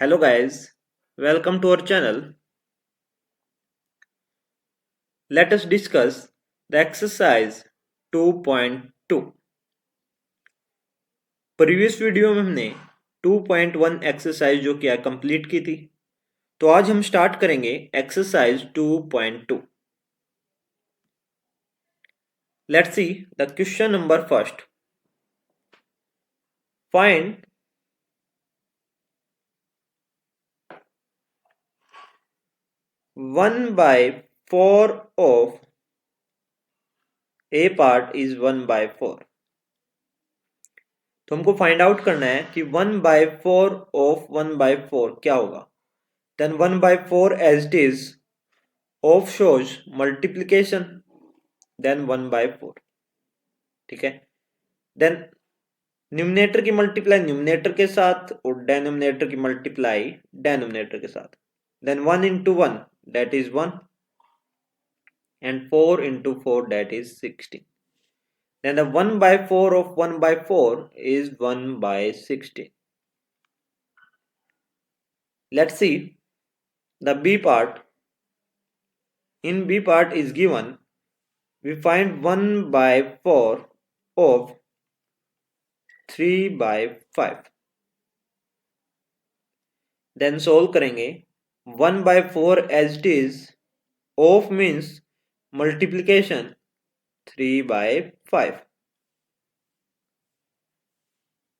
Hello guys, welcome to our channel. Let us discuss the exercise 2.2. Previous video में हमने 2.1 exercise जो किया complete की थी। तो आज हम स्टार्ट करेंगे exercise 2.2। Let's see the question number first. Find 1/4 of a part is 1/4। तो हमको फाइंड आउट करना है कि 1/4 ऑफ 1/4 क्या होगा। Then 1/4 as it is of shows multiplication, then 1/4। ठीक है। देन न्यूमरेटर की मल्टीप्लाई न्यूमरेटर के साथ और डेनोमिनेटर की मल्टीप्लाई डेनोमिनेटर के साथ। Then 1 into 1 that is 1 and 4 into 4 that is 16। then the 1/4 of 1/4 is 1/16। let's see the B part. In B part is given, we find 1/4 of 3/5। Then solve करेंगे 1/4 as it is of means multiplication 3/5।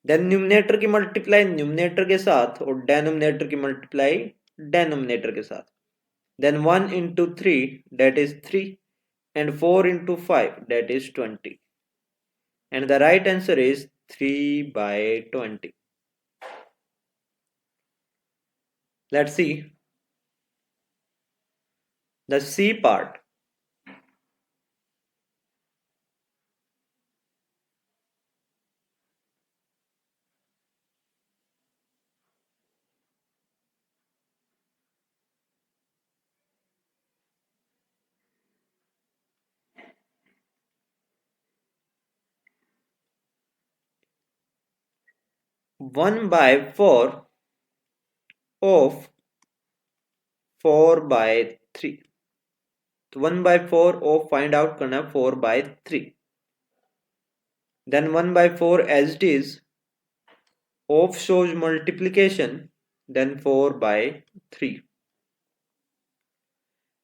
Then numerator की multiply numerator के साथ और denominator की multiply denominator के साथ। Then 1 into 3 that is 3 and 4 into 5 that is 20 and the right answer is 3/20। let's see the C part. 1/4 of 4/3। तो 1/4 of find out करना है 4/3। Then 1/4 as it is of shows multiplication, then 4/3।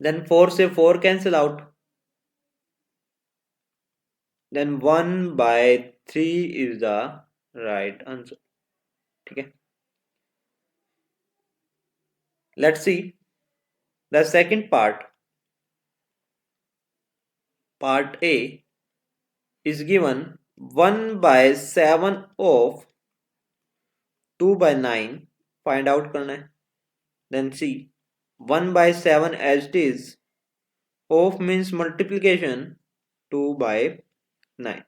then 4 से 4 cancel out, then 1/3 is the right answer। ठीक है। let's see the second part. part A is given 1/7 of 2/9 find out करना है। then C 1/7 as it is of means multiplication 2/9।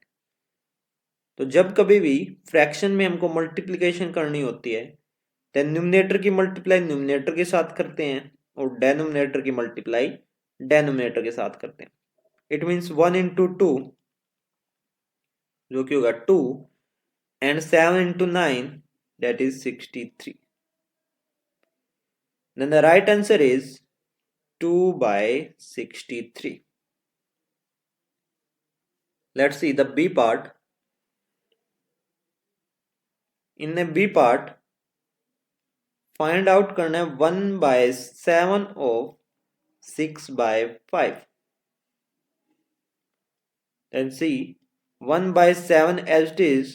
तो जब कभी भी fraction में हमको मल्टीप्लिकेशन करनी होती है देन न्यूमरेटर की मल्टीप्लाई न्यूमरेटर के साथ करते हैं और डेनोमिनेटर की मल्टीप्लाई डेनोमिनेटर के साथ करते हैं। इट मीन्स 1 into 2 जो कि होगा 2 and 7 into 9 that is 63। then the right answer is 2/63। let's see the B part. in the B part find out करना है 1/7 of 6/5। then see 1/7 as it is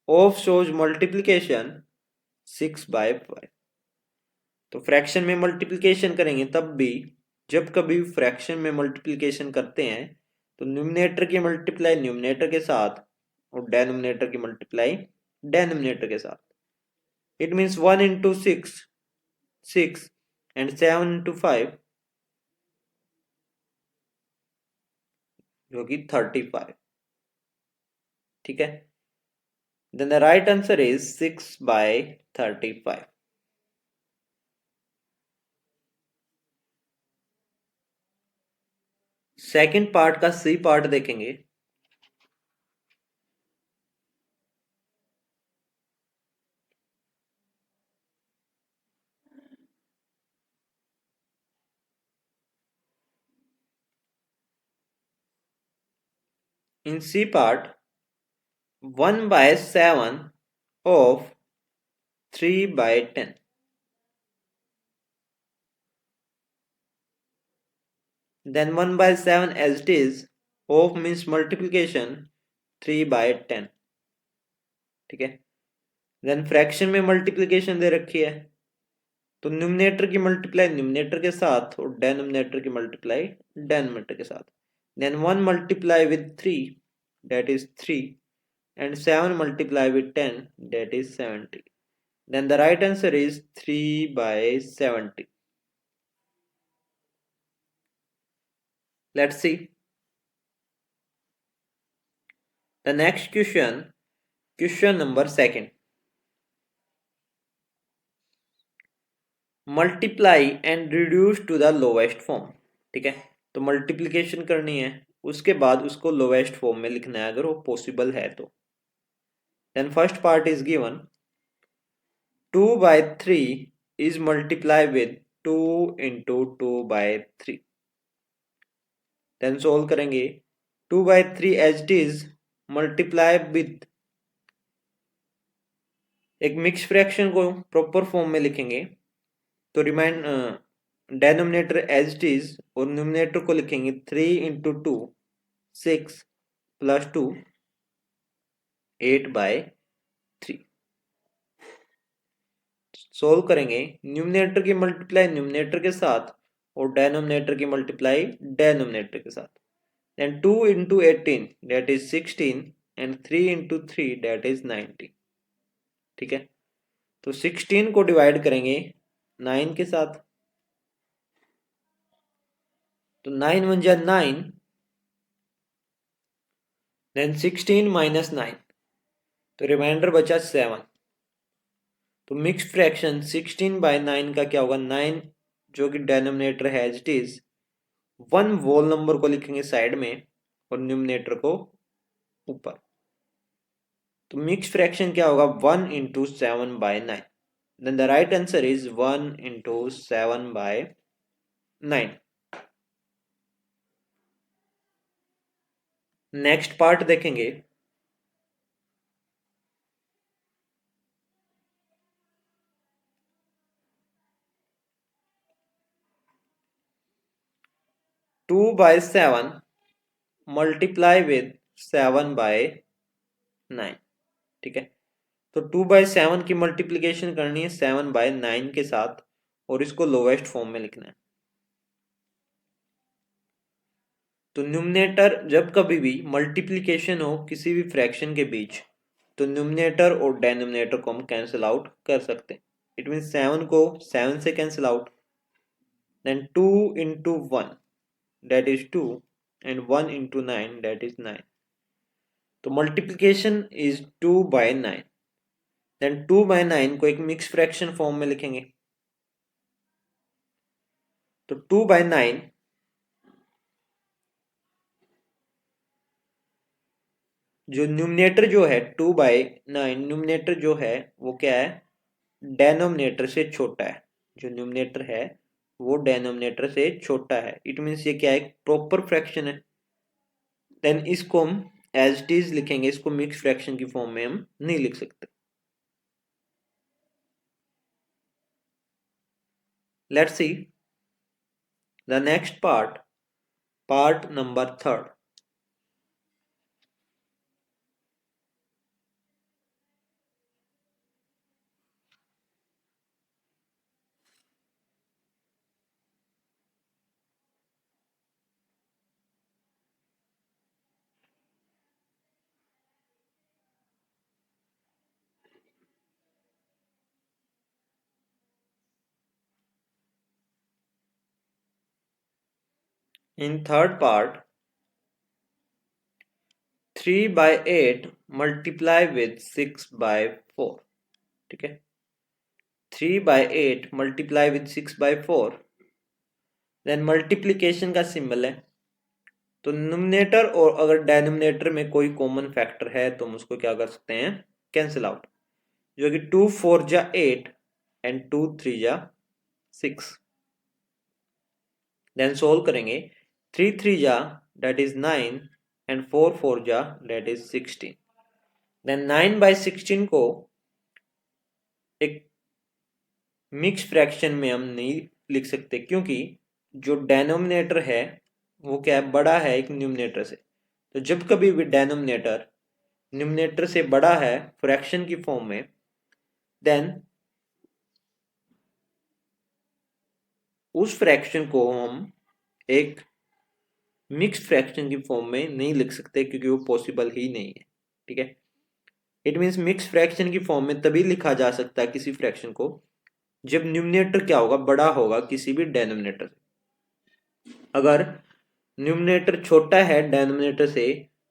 of shows multiplication 6/5। तो fraction में multiplication करेंगे तब भी जब कभी fraction में मल्टीप्लिकेशन करते हैं तो न्यूमरेटर की मल्टीप्लाई न्यूमरेटर के साथ और डेनोमिनेटर की मल्टीप्लाई डेनोमिनेटर के साथ। It means 1 into 6 6 and 7 into 5 जो कि 35। ठीक है। then the right answer is 6/35। Second part का सी पार्ट देखेंगे। In C part, 1 by 7 of 3 by 10. Then 1 by 7 as it is, of means multiplication 3 by 10. ठीक है, देन फ्रैक्शन में multiplication दे रखी है, तो न्यूमिनेटर की मल्टीप्लाई न्यूमिनेटर के साथ और डेनोमिनेटर की मल्टीप्लाई डेनोमिनेटर के साथ. Then 1 multiply with 3 that is 3 and 7 multiply with 10 that is 70. Then the right answer is 3 by 70. Let's see the next question. Question number second. Multiply and reduce to the lowest form. ठीक है, तो multiplication करनी है, उसके बाद उसको lowest form में लिखना है अगर वो पॉसिबल है तो. Then first part is given 2 by 3 is multiplied with 2 into 2 by 3. Then solve करेंगे 2 by 3 as it is multiply with, एक मिक्स फ्रैक्शन को प्रॉपर फॉर्म में लिखेंगे तो remind denominator as it is और न्यूमिनेटर को लिखेंगे 3 इंटू 2 6 प्लस 2 8 बाय 3. सोल्व करेंगे न्यूमिनेटर की मल्टीप्लाई न्यूमिनेटर के साथ और डेनोमिनेटर की मल्टीप्लाई डेनोमिनेटर के साथ. Then 2 into 18 that is 16 and 3 into 3 that is 90. ठीक है, तो 16 को डिवाइड करेंगे 9 के साथ, तो 9 1 जा 9, देन 16 माइनस 9, तो रिमाइंडर बचा 7. तो मिक्स फ्रैक्शन 16 बाय 9 का क्या होगा, 9 जो कि डेनोमिनेटर है as it is, 1 whole number को लिखेंगे साइड में और न्यूमिनेटर को ऊपर. तो मिक्स फ्रैक्शन क्या होगा 1 into 7 by 9. Then the right answer is 1 into 7 by 9. Next part देखेंगे. Two by 7 multiply with 7 by 9. ठीक है, तो 2 बाय 7 की मल्टीप्लिकेशन करनी है 7 बाय 9 के साथ और इसको लोवेस्ट फॉर्म में लिखना है. तो न्यूमिनेटर जब कभी भी मल्टीप्लिकेशन हो किसी भी फ्रैक्शन के बीच, तो न्यूमिनेटर और डेनोमिनेटर को हम कैंसिल आउट कर सकते हैं. इट मीन 7 को 7 से cancel out, then 2 into 1 that is 2 and 1 into 9 that is 9. तो multiplication is 2 by 9. Then 2 by 9 को एक मिक्स फ्रैक्शन फॉर्म में लिखेंगे, तो 2 बाय 9 जो न्यूमिनेटर जो है 2 बाय 9 न्यूमिनेटर जो है वो क्या है, डेनोमिनेटर से छोटा है. जो न्यूमिनेटर है वो डेनोमिनेटर से छोटा है. इट मीन्स ये क्या है, प्रॉपर फ्रैक्शन है. देन इसको हम एज इट इज लिखेंगे, इसको मिक्स फ्रैक्शन की फॉर्म में हम नहीं लिख सकते. Let's see the next part, part number third. In third part, 3 by 8 multiply with 6 by 4. ठीक है, 3 by 8 multiply with 6 by 4. Then multiplication का सिंबल है, तो न्यूमिनेटर और अगर डेनोमिनेटर में कोई कॉमन फैक्टर है तो हम उसको क्या कर सकते हैं, कैंसिल आउट. जो कि 2 4 जा 8 एंड 2 3 जा 6. देन सोल्व करेंगे 3 3 जा दैट इज 9 and 4 4 जा that is 16. Then 9 by 16 को एक मिक्स फ्रैक्शन में हम नहीं लिख सकते क्योंकि जो डेनोमिनेटर है वो क्या है, बड़ा है एक न्यूमिनेटर से। तो जब कभी भी डेनोमिनेटर न्यूमिनेटर से बड़ा है फ्रैक्शन की फॉर्म में, देन उस फ्रैक्शन को हम एक मिक्स फ्रैक्शन की फॉर्म में नहीं लिख सकते क्योंकि वो पॉसिबल ही नहीं है। ठीक है, इट मीन्स मिक्स फ्रैक्शन की फॉर्म में तभी लिखा जा सकता है किसी फ्रैक्शन को जब न्यूमिनेटर क्या होगा, बड़ा होगा किसी भी डेनोमिनेटर से। अगर न्यूमिनेटर छोटा है डेनोमिनेटर से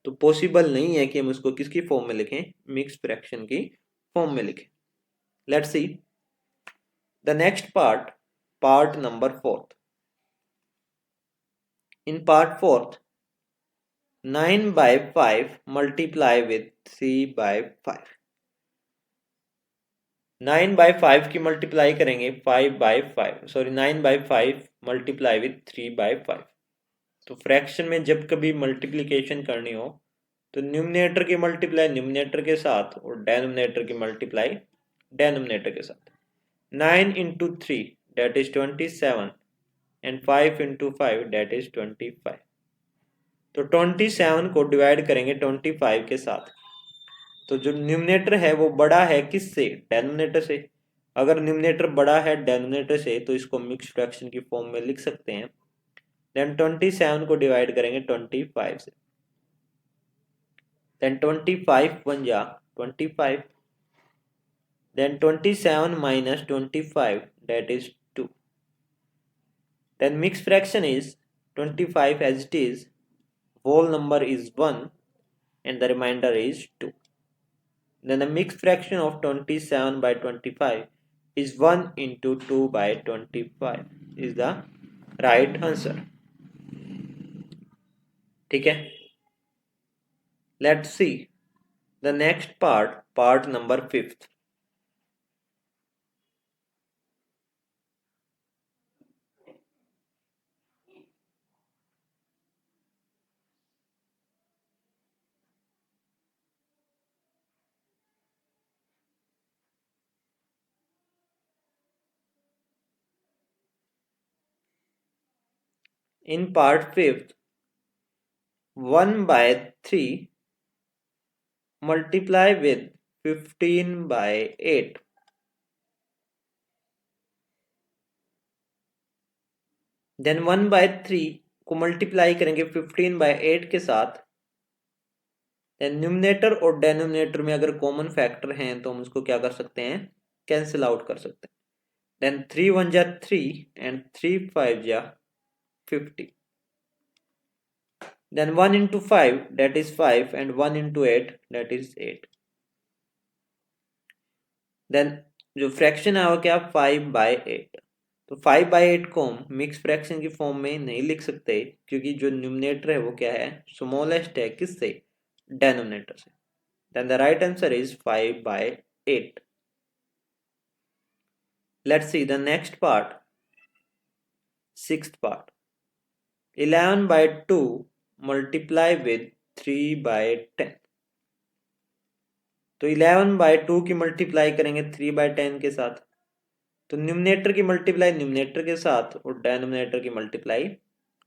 तो पॉसिबल नहीं है कि हम उसको किसकी फॉर्म में लिखें, मिक्स फ्रैक्शन की फॉर्म में लिखें। Let's see the next part, part number 4। In part 4, 9 by 5 multiply with 3 by 5। 9 by 5 की मल्टीप्लाई करेंगे 5 by 5, sorry 9 by 5 multiply with 3 by 5। तो फ्रैक्शन में जब कभी मल्टीप्लिकेशन करनी हो तो न्यूमिनेटर की मल्टीप्लाई न्यूमिनेटर के साथ और डेनोमिनेटर की मल्टीप्लाई डेनोमिनेटर के साथ। 9 into 3 that is 27 and 5 into 5 that is 25। तो 27 को डिवाइड करेंगे 25 के साथ। तो जो न्यूमिनेटर है वो बड़ा है किससे, डेनोमिनेटर से। अगर न्यूमिनेटर बड़ा है डेनोमिनेटर से तो इसको मिक्स फ्रैक्शन की फॉर्म में लिख सकते हैं। देन 27 को डिवाइड करेंगे 25 से, देन 25 बन जा 25, then 27 minus 25 that is 2। then mixed fraction is 25 as it is, whole number is 1 and the remainder is 2। then the mixed fraction of 27 by 25 is 1 into 2 by 25 is the right answer। ठीक है, let's see the next part, part number 5th। in part 5th, 1 by 3 multiply with 15 by 8। Then 1 by 3 को multiply करेंगे 15 by 8 के साथ। Then numerator और denominator में अगर common factor हैं तो हम उसको क्या कर सकते हैं, कैंसिल आउट कर सकते हैं। देन 3 1 जा 3 एंड 3 5 जा 50। Then 1 into 5 that is 5 and 1 into 8 that is 8। Then जो फ्रैक्शन है वो क्या, 5 by 8। तो 5 by 8 को हम मिक्स फ्रैक्शन की फॉर्म में नहीं लिख सकते क्योंकि जो न्यूमिनेटर है वो क्या है, स्मॉलेस्ट है किससे, डेनोमिनेटर से। Then the right answer is 5 by 8। Let's see the next part, 6th part। 11 by 2 multiply with 3 by 10। तो 11 by 2 की मल्टीप्लाई करेंगे 3 by 10 के साथ। तो न्यूमिनेटर की मल्टीप्लाई न्यूमिनेटर के साथ और डेनोमिनेटर की मल्टीप्लाई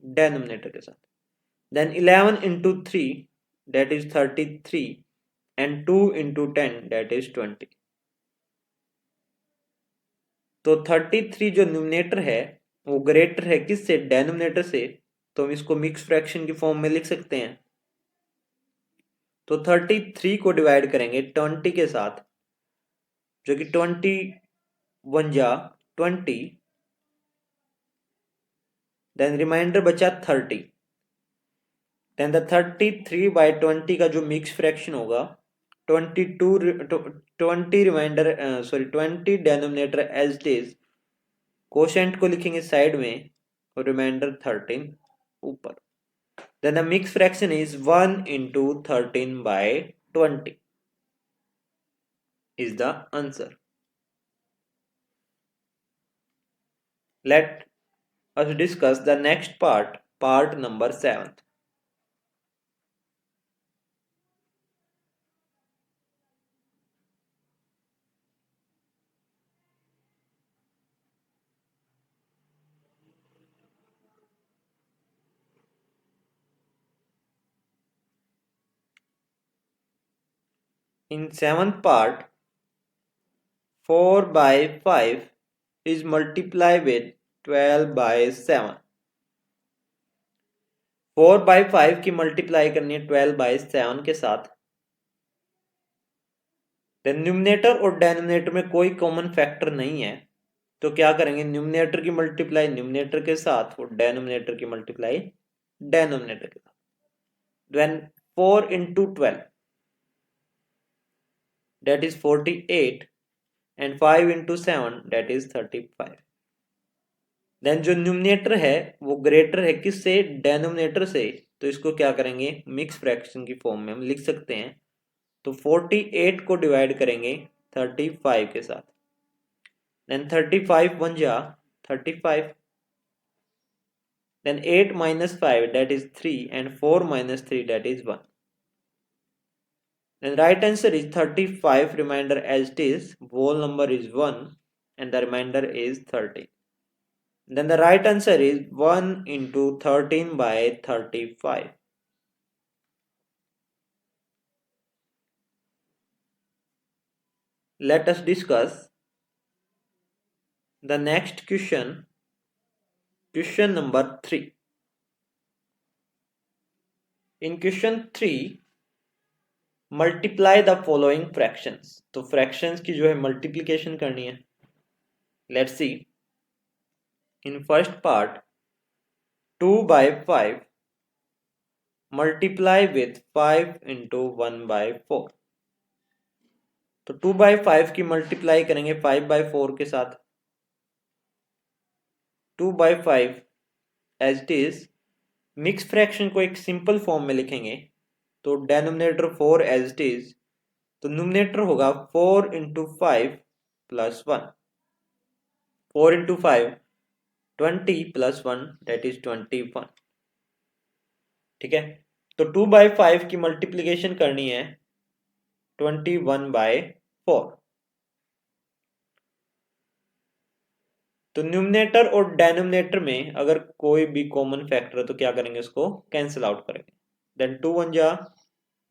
डेनोमिनेटर के साथ। Then 11 into 3 that is 33 and 2 into 10 that is 20। तो 33 जो न्यूमिनेटर है वो ग्रेटर है किससे, डेनोमिनेटर से। तो हम इसको मिक्स फ्रैक्शन की फॉर्म में लिख सकते हैं। तो 33 को डिवाइड करेंगे 20 के साथ, जो कि 21 जा 20। देन रिमाइंडर बचा 30। देन द 33 by 20 का जो मिक्स फ्रैक्शन होगा 20 remainder, sorry 20 denominator as it is, quotient को लिखेंगे साइड में और रिमाइंडर 13 ऊपर। Then the mix fraction is 1 into 13 by 20 is the answer। Let us discuss the next part, part number 7th। in seventh part 4 by 5 is multiplied with 12 by 7. 4 by 5 की multiply करनी है 12 by 7 के साथ। Numerator और denominator में कोई common factor नहीं है, तो क्या करेंगे, न्यूमरेटर की मल्टीप्लाई न्यूमरेटर के साथ और डेनोमिनेटर की मल्टीप्लाई डेनोमिनेटर के साथ। Then 4 into 12 that is 48 and 5 into 7 that is 35। Then जो न्यूमरेटर है वो ग्रेटर है किससे, डेनोमिनेटर से, तो इसको क्या करेंगे, मिक्स फ्रैक्शन की फॉर्म में हम लिख सकते हैं। तो 48 को डिवाइड करेंगे 35 के साथ। देन 35 1 जा 35, then 8 minus 5 that is 3 and 4 minus 3 that is 1. Then right answer is 35, remainder as it is, whole number is 1 and the remainder is 13. Then the right answer is 1 into 13 by 35. Let us discuss the next question, question number 3. In question 3, multiply the following fractions. तो fractions की जो है multiplication करनी है। Let's see. In first part 2 by 5 multiply with 5 into 1 by 4। तो 2 by 5 की multiply करेंगे 5 by 4 के साथ। 2 by 5 as it is, mix fraction को एक सिंपल फॉर्म में लिखेंगे तो डेनोमिनेटर 4 एज इट इज, तो न्यूमरेटर होगा 4 into 5 plus 1। 4 into 5 20 plus 1 that is 21। ठीक है, तो 2 by 5 की मल्टीप्लीकेशन करनी है 21 by 4। तो न्यूमरेटर और डेनोमिनेटर में अगर कोई भी कॉमन फैक्टर है तो क्या करेंगे, उसको कैंसिल आउट करेंगे। देन 2 1 जा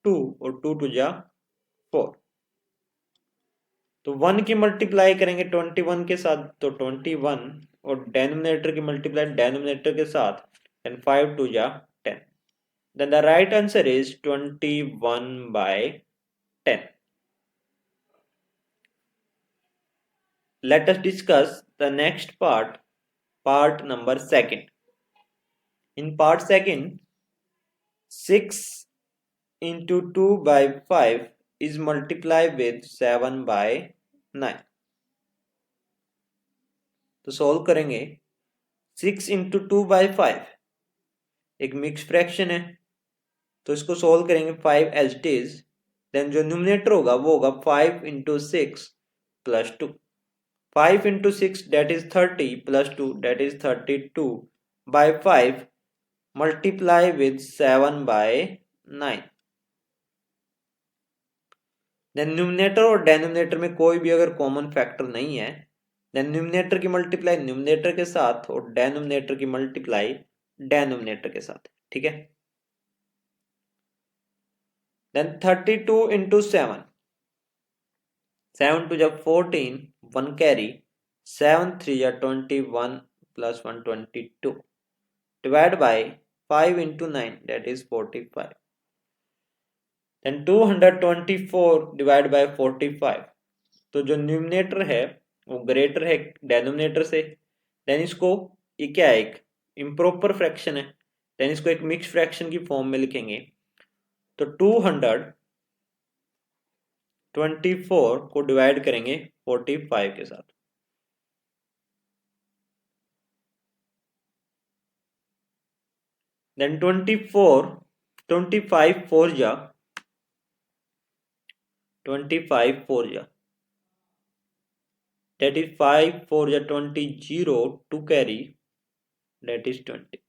2 और 2 2 जा 4। तो 1 की मल्टीप्लाई करेंगे 21 के साथ तो 21, और डेनोमिनेटर की मल्टीप्लाई डेनोमिनेटर के साथ, देन 5 2 जा 10। Then the right answer is 21 by 10। Let us discuss the next part, part number 2nd. In part 2nd, 6 into 2 by 5 is multiplied with 7 by 9। तो सॉल्व करेंगे 6 into 2 by 5 एक mix fraction है, तो इसको solve करेंगे 5 as it is. Then जो numerator होगा वो होगा 5 into 6 plus 2। 5 into 6 that is 30 plus 2 that is 32 by 5 multiply with 7 by 9। Then numerator और डेनोमिनेटर में कोई भी अगर कॉमन फैक्टर नहीं है, देन न्यूमरेटर की मल्टीप्लाई न्यूमरेटर के साथ और डेनोमिनेटर की मल्टीप्लाई डेनोमिनेटर के साथ। ठीक है, देन 32 into 7, 7 2 जा 14, 1 कैरी, 7 3 जा 21 plus 1 22 divided by 5 into 9 that is 45। then 224 divided by 45, तो जो न्यूमरेटर है वो ग्रेटर है डेनोमिनेटर से, देन इसको, ये क्या है, एक इम्प्रॉपर फ्रैक्शन है, देन इसको एक मिक्स फ्रैक्शन की फॉर्म में लिखेंगे। तो 224 को डिवाइड करेंगे 45 के साथ। देन 25 4 जा 25 4 जा that is 5 4 जा 20 0 2 carry that is 20।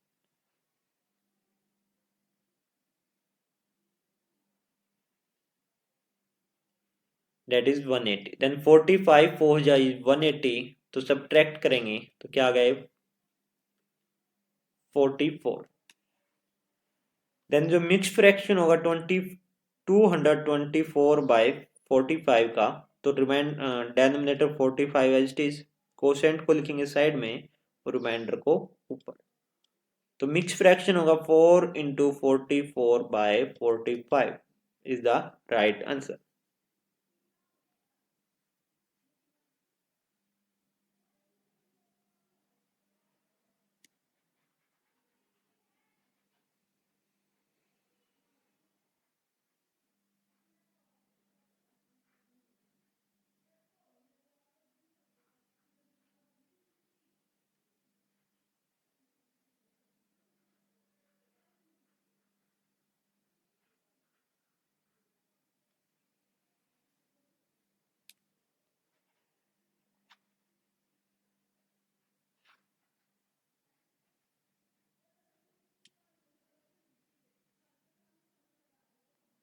that is 180। then 45 4 जा 180, तो सब्ट्रैक्ट करेंगे तो क्या आ गए 44। देन जो मिक्स फ्रैक्शन होगा 224 by 45 का, तो denominator 45 as it is, quotient को लिखेंगे साइड में और रिमाइंडर को ऊपर। तो मिक्स फ्रैक्शन होगा 4 into 44/45 is the right answer.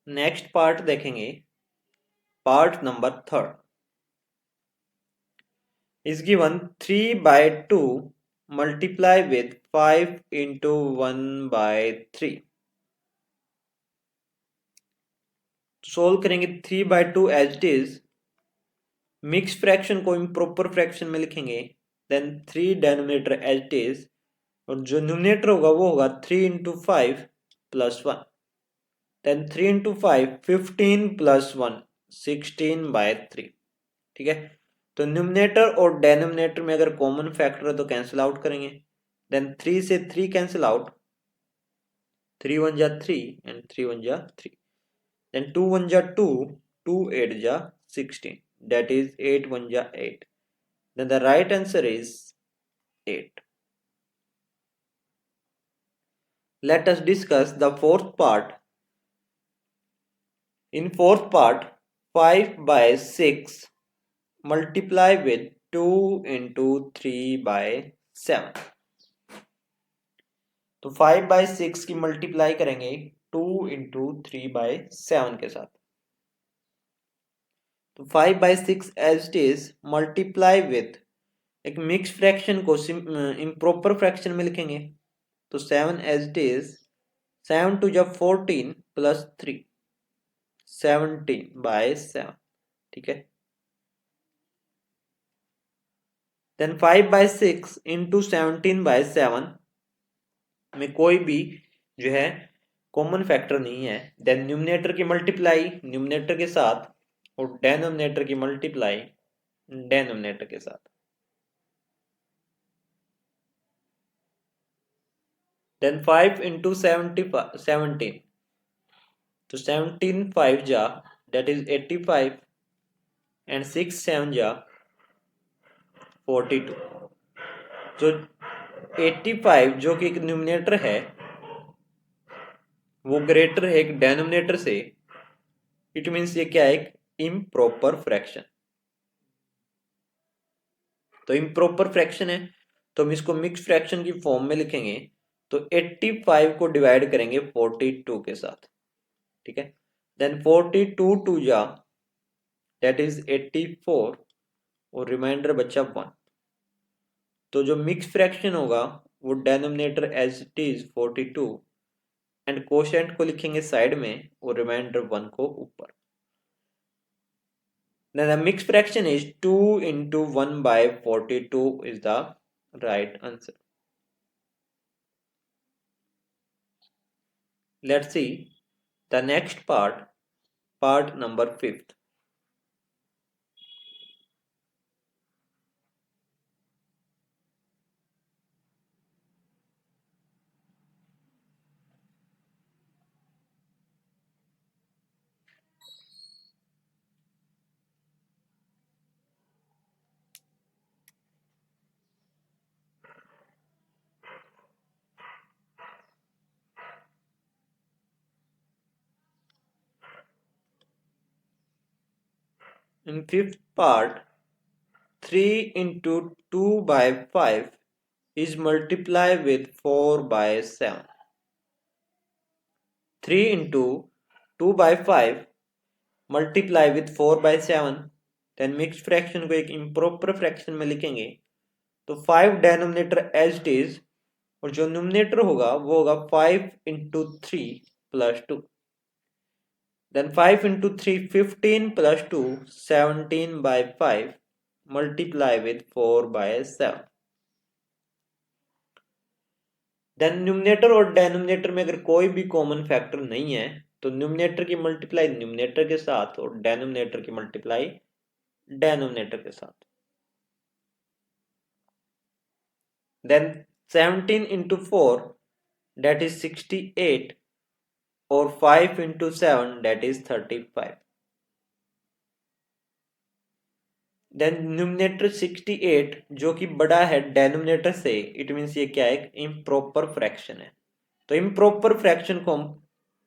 Next part देखेंगे, part number 3 is given 3/2 multiply with 5 into 1/3। Solve करेंगे 3/2 as it is, mix fraction को इम्प्रॉपर फ्रैक्शन में लिखेंगे, then 3 denominator as it is, और जो न्यूमिनेटर होगा वो होगा 3 into 5 plus 1, then 3 into 5 15 plus 1 16/3। ठीक है, तो न्यूमिनेटर और डेनोमिनेटर में अगर कॉमन फैक्टर है तो कैंसिल आउट करेंगे, देन 3 से 3 कैंसिल आउट, 3 1 जा 3 एंड 3 1 जा 3, then 2 1 ja 2, 2 8 ja 16, that is 8 1 ja 8, then the right answer is 8. Let us discuss the fourth part. In fourth part, 5/6 multiply with 2 into 3/7। तो 5/6 की multiply करेंगे 2 into 3/7 के साथ। तो 5/6 as it is multiply with, एक mix fraction को improper fraction में लिखेंगे, तो 7 एज इट इज, 7 2 जब 14 प्लस 3 17/7। ठीक है, देन 5/6 इंटू 17/7 में कोई भी जो है कॉमन फैक्टर नहीं है, देन न्यूमिनेटर की मल्टीप्लाई न्यूमिनेटर के साथ और डेनोमिनेटर की मल्टीप्लाई डेनोमिनेटर के साथ, देन 5 इंटू 17, तो 17 5 जा that is 85 and 6 7 जा 42। जो 85 जो कि एक न्यूमिनेटर है वो ग्रेटर है एक डेनोमिनेटर से, इट मीन्स ये क्या है, एक इम्प्रॉपर फ्रैक्शन। तो इम्प्रॉपर फ्रैक्शन है तो हम इसको मिक्स फ्रैक्शन की फॉर्म में लिखेंगे, तो 85 को डिवाइड करेंगे 42 के साथ। ठीक है, देन 42 2 जा that is 84 और रिमाइंडर बचा 1। तो जो मिक्स फ्रैक्शन होगा वो denominator as it is 42 and quotient को लिखेंगे साइड में और रिमाइंडर 1 को ऊपर। Then the mixed fraction is 2 into 1/42 is the right answer. Let's see the next part, part number 5th. In fifth part, 3 into 2/5 is multiplied with 4/7. 3 into 2/5 multiply with 4/7, then mixed fraction को एक improper fraction में लिखेंगे, तो 5 denominator as it is और जो numerator होगा वो होगा 5 into 3 plus 2, Then 5 into 3, 15 plus 2, 17 by 5, multiply with 4 by 7. Then numerator और डेनोमिनेटर में अगर कोई भी कॉमन फैक्टर नहीं है तो न्यूमरेटर की मल्टीप्लाई न्यूमरेटर के साथ और डेनोमिनेटर की मल्टीप्लाई डेनोमिनेटर के साथ. देन 17 into 4, that is 68, और 5 into 7, that is 35. Then numerator 68 जो कि बड़ा है डेनोमिनेटर से, इट मीन्स ये क्या है, एक इम्प्रॉपर फ्रैक्शन है. तो इम्प्रॉपर फ्रैक्शन को हम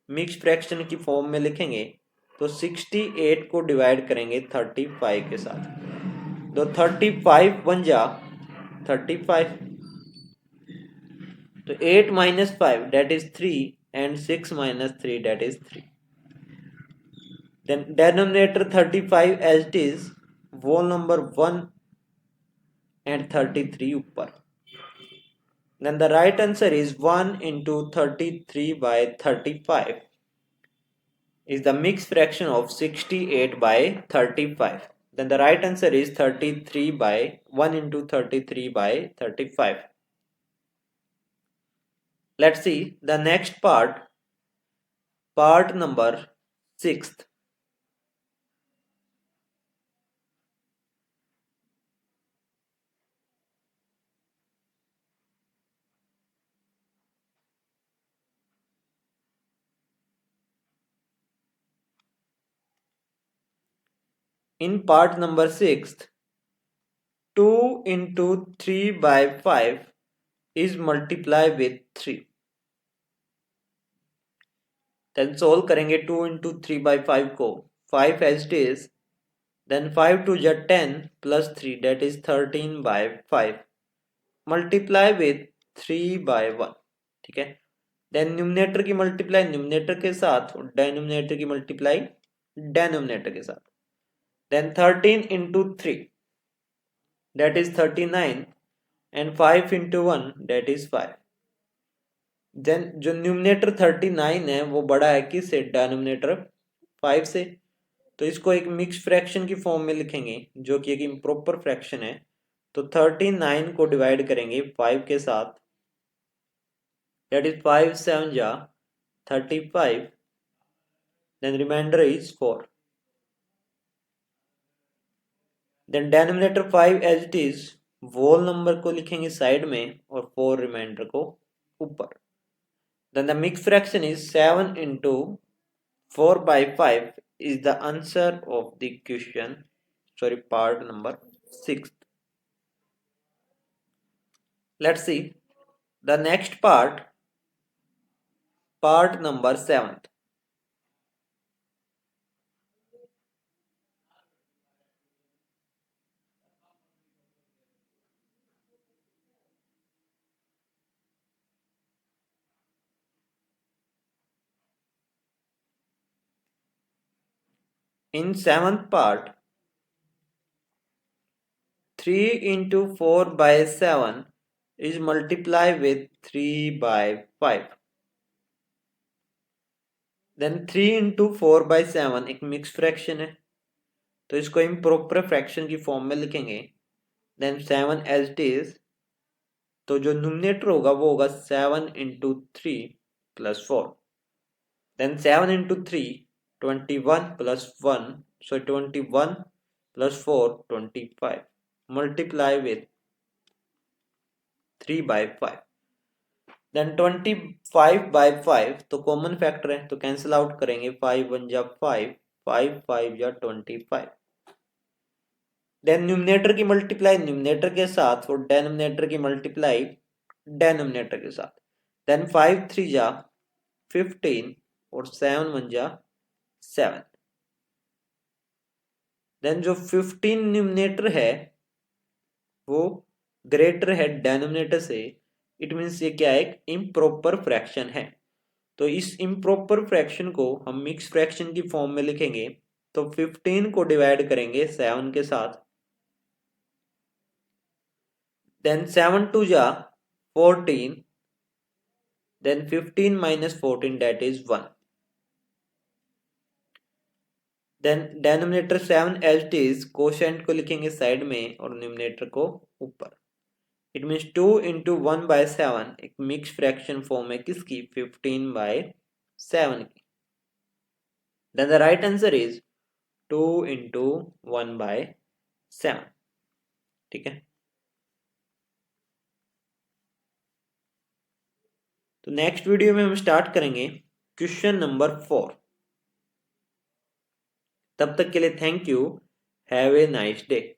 मिक्स फ्रैक्शन की फॉर्म में लिखेंगे तो 68 को डिवाइड करेंगे 35 के साथ. तो 35 बन जा 35. तो 8 minus 5, that is 3, and 6 minus 3, that is 3. Then denominator 35 as it is, whole number 1 and 33 ऊपर. Then the right answer is 1 into 33 by 35 is the mixed fraction of 68 by 35. Then the right answer is 33 by 1 into 33 by 35. Let's see the next part number 6th. In part number 6th, 2 into 3 by 5 is multiplied with 3. Then solve करेंगे 2 into 3 by 5 को, 5 as it is, then 5 to the 10 plus 3, that is 13 by 5, multiply with 3 by 1. ठीक है. Then numerator की multiply numerator के साथ और denominator की multiply denominator के साथ. Then 13 into 3, that is 39, and 5 into 1, that is 5. Then जो न्यूमरेटर 39 है वो बड़ा है किससे, डिनोमिनेटर 5 से. तो इसको एक मिक्स फ्रैक्शन की फॉर्म में लिखेंगे जो कि एक इम्प्रॉपर फ्रैक्शन है. तो 39 को डिवाइड करेंगे 5 के साथ, दैट इज 5 7 जा 35, then remainder is 4. Then denominator 5 as it is, whole number को लिखेंगे साइड में और 4 रिमाइंडर को ऊपर. Then the mixed fraction is 7 into 4 by 5 is the answer of the question, sorry, part number 6. Let's see the next part number 7. In 7th part, 3 into 4 by 7 is multiplied with 3 by 5. Then 3 into 4 by 7 एक mix fraction है तो इसको improper fraction की form में लिखेंगे. Then 7 as it is, तो जो numerator होगा वो होगा 7 into 3 plus 4. Then 7 into 3, 21 plus 1, so 21 plus 4, 25. Multiply with 3 by 5. Then 25 by 5 तो कॉमन फैक्टर है तो कैंसिल आउट करेंगे. 5 1 जा 5, 5 5 जा 25. देन न्यूमरेटर की मल्टीप्लाई न्यूमरेटर के साथ और डेनोमिनेटर की मल्टीप्लाई डेनोमिनेटर के साथ. देन 5 3 जा 15 और 7 1 जा 7. देन जो 15 न्यूमरेटर है वो ग्रेटर है डेनोमिनेटर से, इट मीन्स ये क्या है, एक इम्प्रॉपर फ्रैक्शन है. तो इस इम्प्रॉपर फ्रैक्शन को हम मिक्स फ्रैक्शन की फॉर्म में लिखेंगे तो 15 को डिवाइड करेंगे 7 के साथ. देन 7 2 जा 14, देन 15 minus 14, that is 1. Then denominator 7 as it is, quotient को लिखेंगे साइड में और न्यूमिनेटर को ऊपर। इट मीन्स 2 इंटू 1/7 एक मिक्स फ्रैक्शन फॉर्म है किसकी, 15/7 की। Then the right answer is 2 into 1/7। ठीक है, तो नेक्स्ट वीडियो में हम स्टार्ट करेंगे क्वेश्चन नंबर 4। तब तक के लिए thank you, have a nice day.